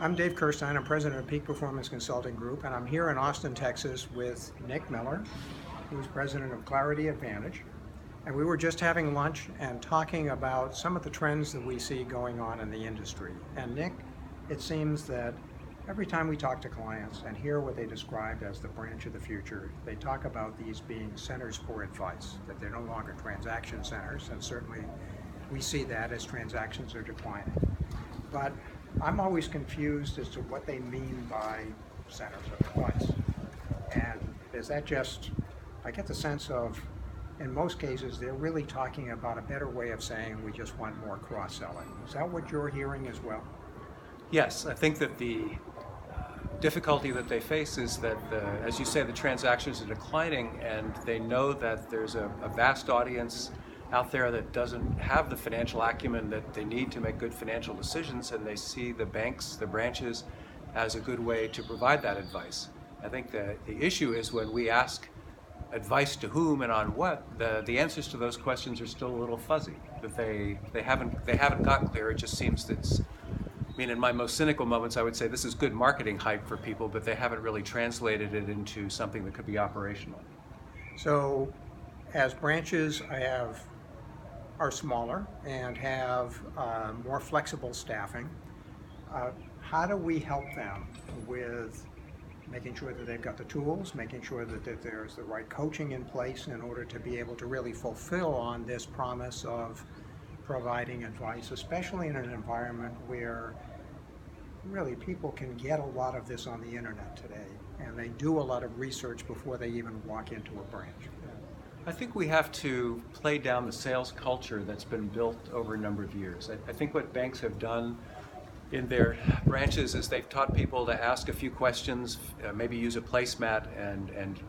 I'm Dave Kerstein. I'm president of Peak Performance Consulting Group, and I'm here in Austin, Texas with Nick Miller, who's president of Clarity Advantage. And we were just having lunch and talking about some of the trends that we see going on in the industry. And Nick, it seems that every time we talk to clients and hear what they describe as the branch of the future, they talk about these being centers for advice, that they're no longer transaction centers, and certainly we see that as transactions are declining. But I'm always confused as to what they mean by centers of advice. And is that just, I get the sense of, in most cases, they're really talking about a better way of saying we just want more cross-selling. Is that what you're hearing as well? Yes, I think that the difficulty that they face is that, as you say, the transactions are declining, and they know that there's a vast audience out there that doesn't have the financial acumen that they need to make good financial decisions, and they see the banks, the branches, as a good way to provide that advice. I think the issue is when we ask advice to whom and on what, the answers to those questions are still a little fuzzy, that they haven't got clear. It just seems that in my most cynical moments, I would say this is good marketing hype for people, but they haven't really translated it into something that could be operational. So, as branches are smaller and have more flexible staffing, how do we help them with making sure that they've got the tools, making sure that there's the right coaching in place in order to be able to really fulfill on this promise of providing advice, especially in an environment where really people can get a lot of this on the internet today, and they do a lot of research before they even walk into a branch? I think we have to play down the sales culture that's been built over a number of years. I think what banks have done in their branches is they've taught people to ask a few questions, maybe use a placemat, and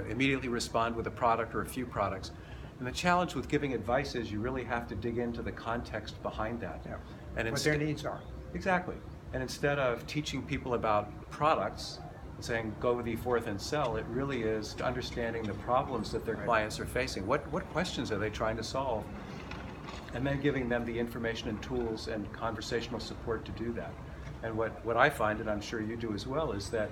immediately respond with a product or a few products. And the challenge with giving advice is you really have to dig into the context behind that. Yeah. And what their needs are. Exactly. And instead of teaching people about products, saying go thee forth and sell, it really is understanding the problems that their clients are facing. What questions are they trying to solve? And then giving them the information and tools and conversational support to do that. And what I find, and I'm sure you do as well, is that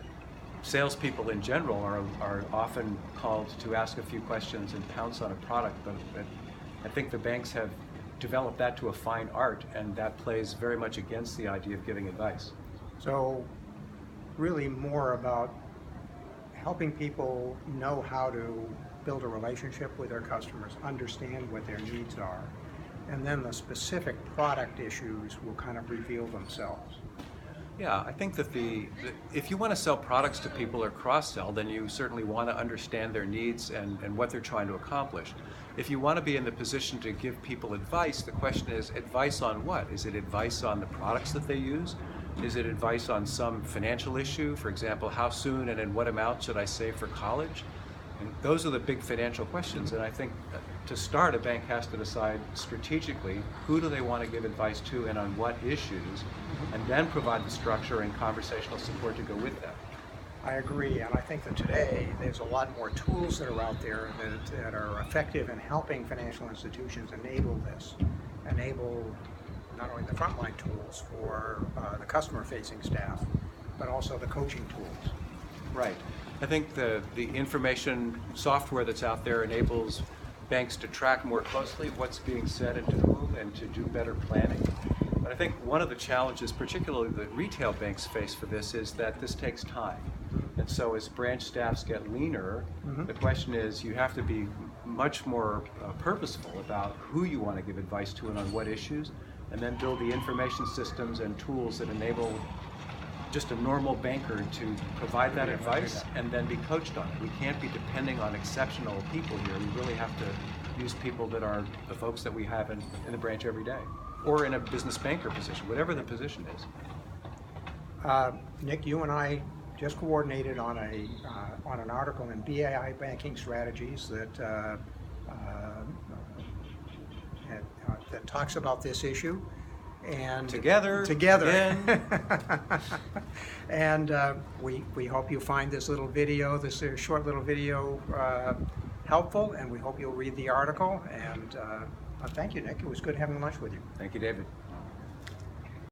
salespeople in general are often called to ask a few questions and pounce on a product, but I think the banks have developed that to a fine art, and that plays very much against the idea of giving advice. So really more about helping people know how to build a relationship with their customers, understand what their needs are, and then the specific product issues will kind of reveal themselves. Yeah, I think that if you want to sell products to people or cross-sell, then you certainly want to understand their needs and what they're trying to accomplish. If you want to be in the position to give people advice, the question is advice on what? Is it advice on the products that they use? Is it advice on some financial issue? For example, how soon and in what amount should I save for college? And those are the big financial questions, and I think to start, a bank has to decide strategically who do they want to give advice to and on what issues, and then provide the structure and conversational support to go with that. I agree, and I think that today there's a lot more tools that are out there that are effective in helping financial institutions enable this, enable not only the frontline tools for the customer-facing staff, but also the coaching tools. Right. I think the information software that's out there enables banks to track more closely what's being said and to whom, and to do better planning. But I think one of the challenges, particularly that retail banks face for this, is that this takes time. And so as branch staffs get leaner, the question is you have to be much more purposeful about who you want to give advice to and on what issues, and then build the information systems and tools that enable just a normal banker to provide that advice and then be coached on it. We can't be depending on exceptional people here. We really have to use people that are the folks that we have in the branch every day, or in a business banker position, whatever the position is. Nick, you and I just coordinated on an article in BAI Banking Strategies that talks about this issue. And together and we hope you find this little video, this short little video, helpful, and we hope you'll read the article. And thank you, Nick. It was good having lunch with you. Thank you, David.